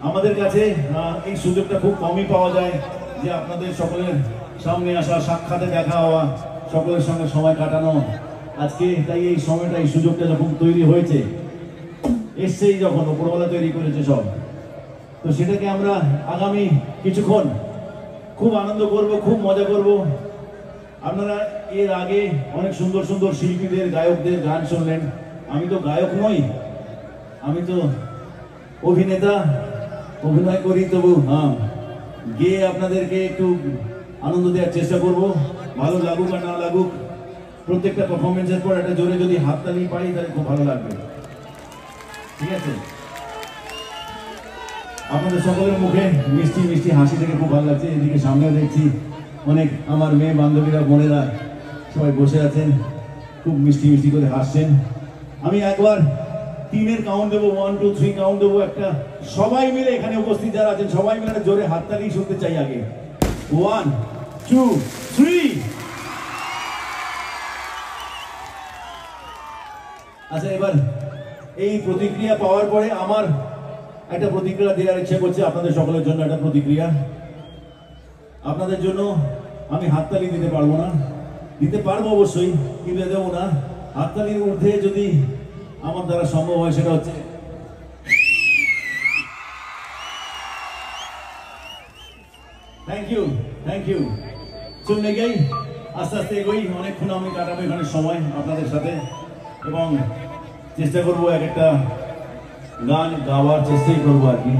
আমাদের কাছে এই সুযোগটা খুব কমই পাওয়া যায় যে আপনাদের সকলের সামনে আসা, সাক্ষাতে দেখা হওয়া, সকলের সঙ্গে সময় কাটানো। আজকে তাই এই সময়টা, এই সুযোগটা যখন তৈরি হয়েছে, এসছেই যখন উপরওয়ালা তৈরি করেছে সব, তো সেটাকে আমরা আগামী কিছুক্ষণ খুব আনন্দ করব, খুব মজা করব। আপনারা এর আগে অনেক সুন্দর সুন্দর শিল্পীদের, গায়কদের গান শুনলেন। আমি তো গায়ক নই, আমি তো অভিনেতা, অভিনয় করি, তবু গিয়ে আপনাদেরকে একটু আনন্দ দেওয়ার চেষ্টা করব। ভালো লাগুক আর না লাগুক, প্রত্যেকটা পারফরমেন্সের পর একটা জোরে যদি হাততালি পাই তাহলে খুব ভালো লাগবে। ঠিক আছে? আপনাদের সকলের মুখে মিষ্টি মিষ্টি হাসি দেখে খুব ভালো লাগছে। এদিকে সামনেও দেখছি অনেক আমার মেয়ে বান্ধবীরা, বোনেরা সবাই বসে আছেন, খুব মিষ্টি মিষ্টি করে হাসছেন। আমি একবার 3-এর কাউন্ট দেবো, 1 2 3 কাউন্ট দেবো। একটা সবাই মিলে, এখানে উপস্থিত যারা আছেন সবাই মিলে একটা জোরে হাততালি শুনতে চাই আগে। 1 2 3। আচ্ছা, এবার এই প্রতিক্রিয়া পাওয়ার পরে আমার একটা প্রতিক্রিয়া দেওয়ার ইচ্ছে করছে আপনাদের সকলের জন্য। একটা প্রতিক্রিয়া আপনাদের জন্য। আমি হাততালি দিতে পারবো না, দিতে পারবো অবশ্যই, কিন্তু দেবো না। হাততালির ঊর্ধ্বে যদি আমার দ্বারা সম্ভব হয়, সেটা হচ্ছে থ্যাংক ইউ, থ্যাংক ইউ। শুনলে গেই আস্তে আস্তে এগোই। অনেকক্ষণ আমি কাটাবো এখানে সময় আপনাদের সাথে, এবং চেষ্টা করবো এক একটা গান গাওয়ার চেষ্টাই করবো আর কি।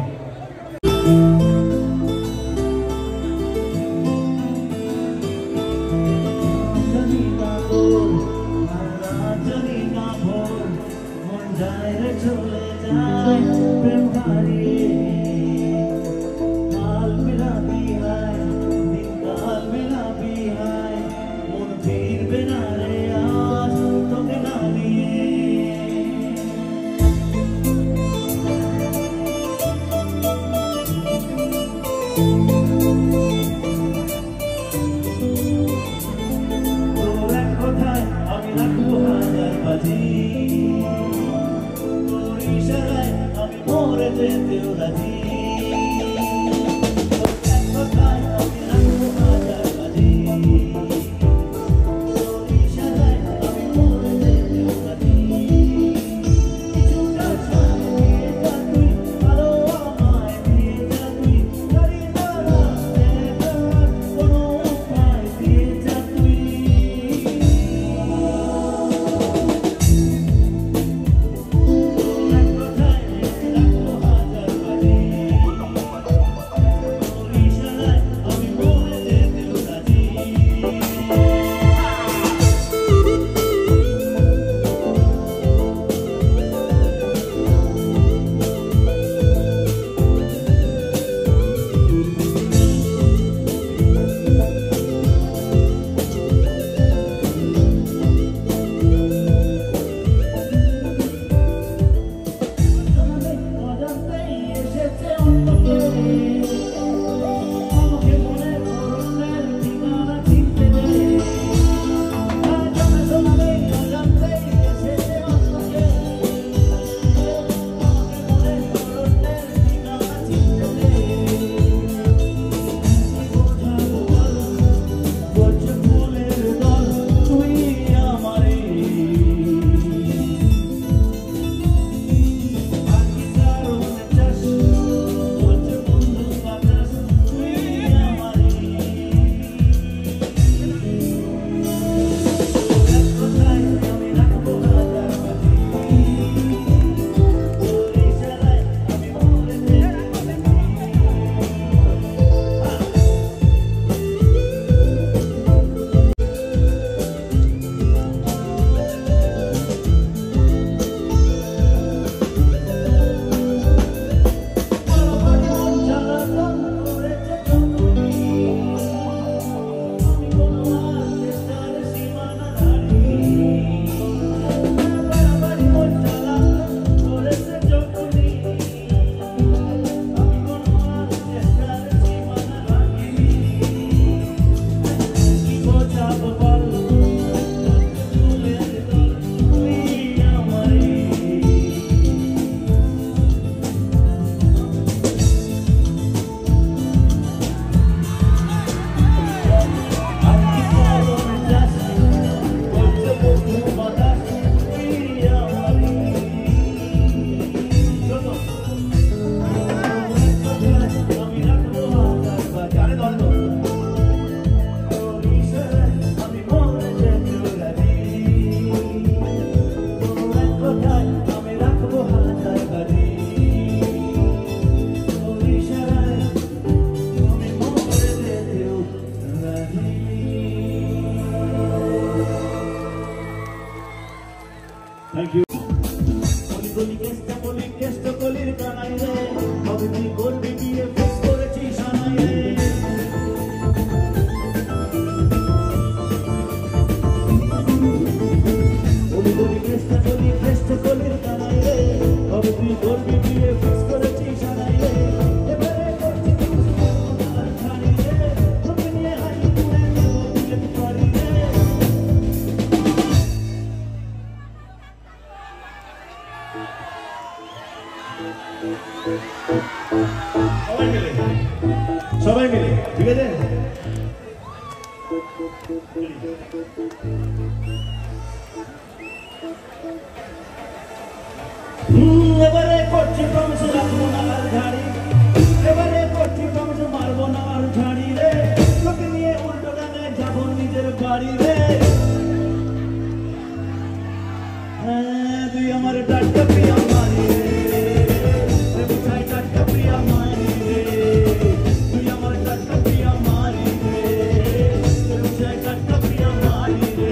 সবাই মিলে, সবাই মিলে, ঠিক আছে? এবারে করছি প্রমিস রাখবো না আর ঝাড়ি, এবারে করছি প্রমিস মারবো না আর ঝাড়ি রে, তোকে নিয়ে উল্টো ডাঙায় যাবো নিজের বাড়ি রে। হ্যাঁ তুই আমার টাটকা প্রিয়া মারি রে, বুঝাই টাটকা প্রিয়া মারি রে, তুই আমার টাটকা প্রিয়া মারি রে, বুঝাই টাটকা প্রিয়া মারি রে।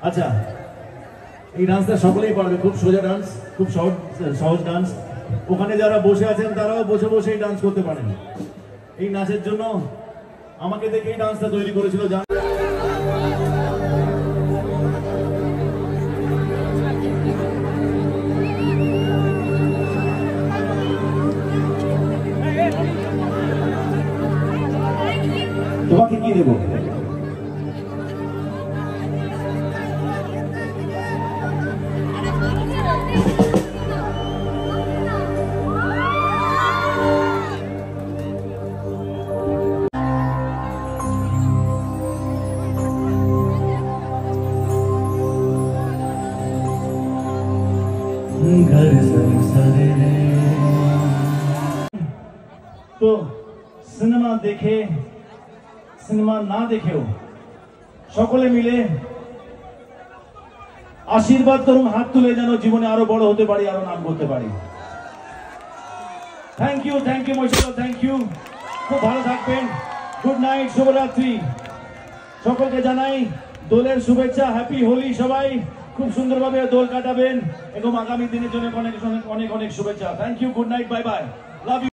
আচ্ছা, এই ডান্সটা সকলেই পারবে, খুব সোজা ডান্স, খুব সহজ ডান্স। ওখানে যারা বসে আছেন তারাও বসে বসেই ডান্স করতে পারেন। এই নাচের জন্য আমাকে দেখে এই ডান্সটা তৈরি করেছিল। তোমাকে কি দেবো? তো সিনেমা দেখে, সিনেমা না দেখেও সকলে মিলে আশীর্বাদ করুন, হাত তুলে যেন জীবনে আরো বড় হতে পারি, আরো নাম করতে পারি। Thank you Mahishadal, thank you. খুব ভালো থাকবেন। গুড নাইট, শুভরাত্রি। সকলকে জানাই দোলের শুভেচ্ছা, হ্যাপি হোলি। সবাই খুব সুন্দরভাবে দোল কাটাবেন এবং আগামী দিনের জন্য অনেক অনেক অনেক শুভেচ্ছা। Thank you, good night, bye bye, love you.